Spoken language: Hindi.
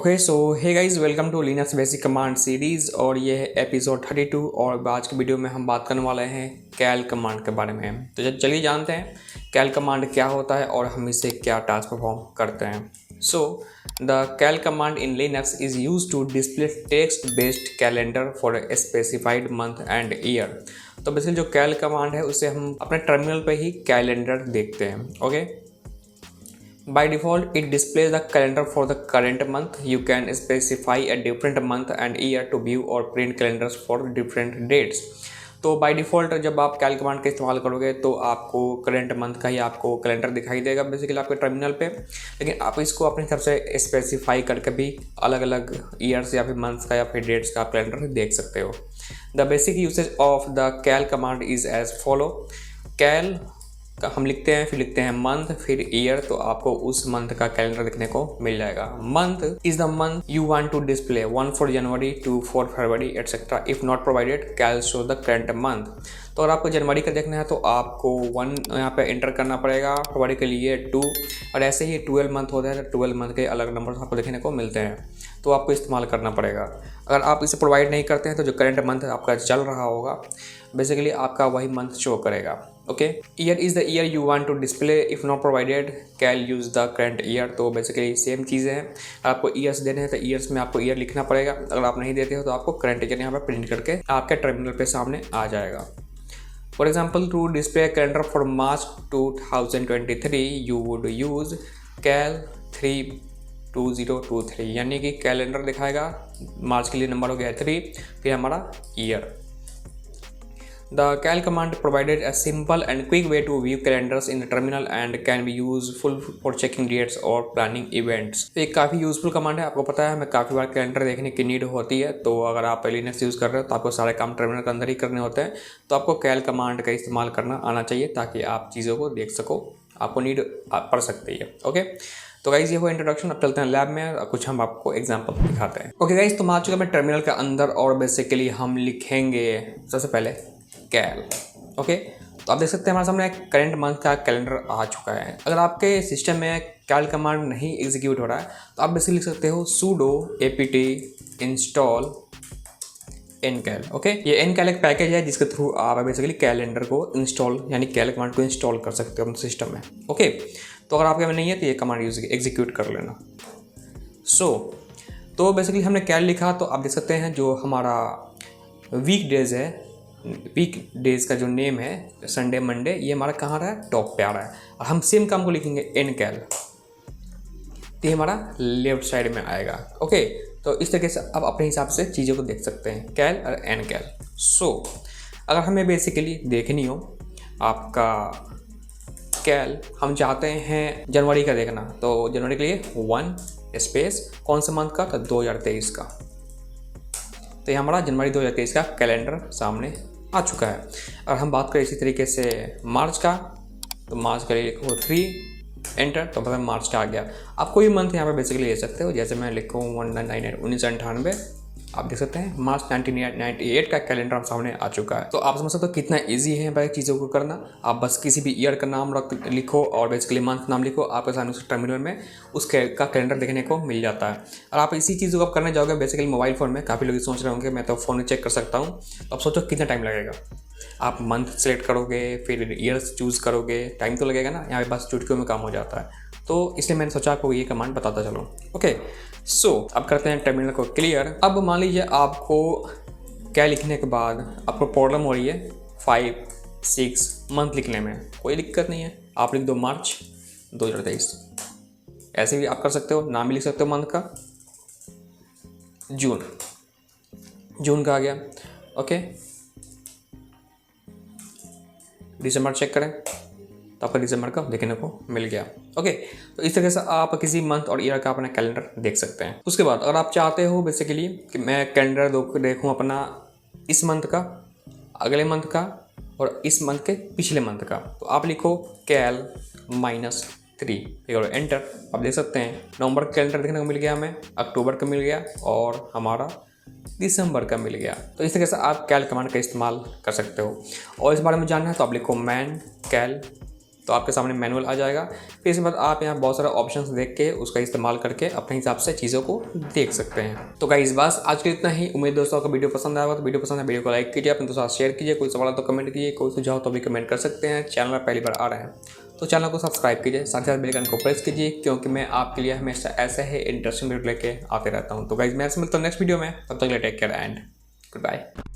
Okay so hey guys, welcome to Linux basic command series और ये है एपिसोड 32 और आज की वीडियो में हम बात करने वाले हैं कैल कमांड के बारे में। तो चलिए जानते हैं कैल कमांड क्या होता है और हम इससे क्या टास्क परफॉर्म करते हैं। So the cal command in Linux is use to display text based calendar for a specified month and year. तो बेसिकली जो कैल कमांड है उसे हम अपने टर्मिनल पे ही कैलेंडर देखते हैं। Okay, by default it displays the calendar for the current month. You can specify a different month and year to view or print calendars for different dates. तो बाय डिफ़ॉल्ट जब आप कैल कमांड का इस्तेमाल करोगे तो आपको करेंट मंथ का ही आपको कैलेंडर दिखाई देगा बेसिकली आपके टर्मिनल पे, लेकिन आप इसको अपनी तरफ से स्पेसिफाई करके भी अलग अलग ईयर्स या फिर मंथ्स का या फिर डेट्स का आप कैलेंडर देख सकते हो। The basic usage of the cal command is as follow. Cal हम लिखते हैं, फिर लिखते हैं मंथ, फिर ईयर, तो आपको उस मंथ का कैलेंडर देखने को मिल जाएगा। Month is the month you want to display 1 for January, 2 for February etcetera. If not provided cal show the current month. तो अगर आपको जनवरी का देखना है तो आपको 1 यहाँ पे एंटर करना पड़ेगा, फरवरी के लिए 2, और ऐसे ही 12 मंथ होता है तो 12 मंथ के अलग नंबर आपको देखने को मिलते हैं, तो आपको इस्तेमाल करना पड़ेगा। अगर आप इसे प्रोवाइड नहीं करते हैं तो जो करंट मंथ आपका चल रहा होगा बेसिकली आपका वही मंथ शो करेगा। Okay, year is the year you want to display. If not provided cal use the current year. तो बेसिकली सेम चीज़ें हैं, आपको ईयर्स देने हैं तो ईयर्स में आपको ईयर लिखना पड़ेगा। अगर आप नहीं देते हो तो आपको करंट ईयर यहाँ पर प्रिंट करके आपके टर्मिनल पे सामने आ जाएगा। For example, to display calendar for March 2023 you would use cal 32023, यानी कि कैलेंडर दिखाएगा, मार्च के लिए नंबर हो गया 3, फिर हमारा year. The cal command provided a simple and quick way to view calendars in the terminal and can be useful for checking dates or planning events। तो एक काफ़ी यूज़फुल कमांड है। आपको पता है हमें काफ़ी बार कैलेंडर देखने की नीड होती है, तो अगर आप लिनक्स यूज़ कर रहे हो तो आपको सारे काम टर्मिनल के अंदर ही करने होते हैं, तो आपको कैल कमांड का इस्तेमाल करना आना चाहिए ताकि आप चीज़ों को देख सको, आपको नीड पड़ सकती है। ओके, तो गाइज़ ये हुआ इंट्रोडक्शन। अब चलते हैं लैब में, कुछ हम आपको एग्जांपल दिखाते हैं। ओके गाइज़, तो हम आ चुके हैं टर्मिनल के अंदर और बेसिकली हम लिखेंगे सबसे पहले कैल। ओके, तो आप देख सकते हैं हमारे सामने करंट मंथ का कैलेंडर आ चुका है। अगर आपके सिस्टम में कैल कमांड नहीं एग्जीक्यूट हो रहा है तो आप बेसिकली लिख सकते हो sudo apt install ncal। Okay, ये ncal एक पैकेज है जिसके थ्रू आप बेसिकली कैलेंडर को इंस्टॉल यानी कैल कमांड को इंस्टॉल कर सकते हो अपने सिस्टम में। ओके, तो अगर आपके में नहीं है तो ये कमांड एग्जीक्यूट कर लेना। तो बेसिकली हमने कैल लिखा, तो आप देख सकते हैं जो हमारा वीक डेज है, वीक डेज का जो नेम है संडे मंडे, ये हमारा कहाँ रहा है, टॉप पे आ रहा है। और हम सेम काम को लिखेंगे एन कैल, तो ये हमारा लेफ्ट साइड में आएगा। ओके, तो इस तरीके से आप अपने हिसाब से चीज़ों को देख सकते हैं, कैल और एन कैल। अगर हमें बेसिकली देखनी हो आपका कैल, हम चाहते हैं जनवरी का देखना, तो जनवरी के लिए 1 स्पेस कौन सा मंथ का, तो 2023 का। तो ये हमारा जनवरी 2023 का कैलेंडर सामने आ चुका है। और हम बात करें इसी तरीके से मार्च का, तो मार्च के लिए लिखो 3 एंटर, तो मतलब मार्च का आ गया। आप कोई मंथ यहाँ पे बेसिकली ले सकते हो, जैसे मैं लिखूँ 1998, आप देख सकते हैं मार्च 1998 का कैलेंडर हम सामने आ चुका है। तो आप समझ सकते हो कितना इजी है भाई चीज़ों को करना। आप बस किसी भी ईयर का नाम लिखो और बेसिकली मंथ नाम लिखो, आपके सामने उस टर्मिनल में उसके का कैलेंडर देखने को मिल जाता है। और आप इसी चीज़ को आप करने जाओगे बेसिकली मोबाइल फ़ोन में, काफ़ी लोग सोच रहे होंगे मैं तो फ़ोन में चेक कर सकता हूँ, तो आप सोचो कितना टाइम लगेगा। आप मंथ सेलेक्ट करोगे, फिर ईयर्स चूज़ करोगे, टाइम तो लगेगा ना, यहाँ पे बस चुटकियों में काम हो जाता है। तो इसलिए मैंने सोचा आपको ये कमांड बताता चलो। ओके, अब करते हैं टर्मिनल को क्लियर। अब मान लीजिए आपको क्या लिखने के बाद आपको प्रॉब्लम हो रही है 5-6 मंथ लिखने में, कोई दिक्कत नहीं है, आप लिख दो मार्च 2023। ऐसे भी आप कर सकते हो, नाम भी लिख सकते हो मंथ का, जून का आ गया। ओके, दिसंबर चेक करें तो आपका दिसंबर का देखने को मिल गया। ओके, तो इस तरह से आप किसी मंथ और ईयर का अपना कैलेंडर देख सकते हैं। उसके बाद अगर आप चाहते हो बेसिकली कि मैं कैलेंडर देखूँ अपना इस मंथ का, अगले मंथ का और इस मंथ के पिछले मंथ का, तो आप लिखो कैल -3, फिर एंटर। आप देख सकते हैं नवंबर का कैलेंडर देखने को मिल गया हमें, अक्टूबर का मिल गया और हमारा दिसंबर का मिल गया। तो इस तरह से आप कैल कमांड का इस्तेमाल कर सकते हो। और इस बारे में जानना है तो आप लिखो मैन कैल तो आपके सामने मैनुअल आ जाएगा। फिर इसके बाद आप यहाँ बहुत सारे ऑप्शंस देख के उसका इस्तेमाल करके अपने हिसाब से चीज़ों को देख सकते हैं। तो गाइस बस आज के इतना ही। उम्मीद दोस्तों आपको वीडियो पसंद आया होगा। तो वीडियो पसंद है वीडियो को लाइक कीजिए, अपने दोस्तों के साथ शेयर कीजिए। कोई सवाल तो कमेंट कीजिए, कोई सुझाव तो भी कमेंट कर सकते हैं। चैनल में पहली बार आ रहे हैं तो चैनल को सब्सक्राइब कीजिए, साथ ही साथ बेल आइकन को प्रेस कीजिए, क्योंकि मैं आपके लिए हमेशा ऐसे ही इंटरेस्टिंग वीडियो लेके आते रहता हूँ। तो गाइस मैं आपसे मिलता हूँ नेक्स्ट वीडियो में, तब तक के लिए take care and good bye.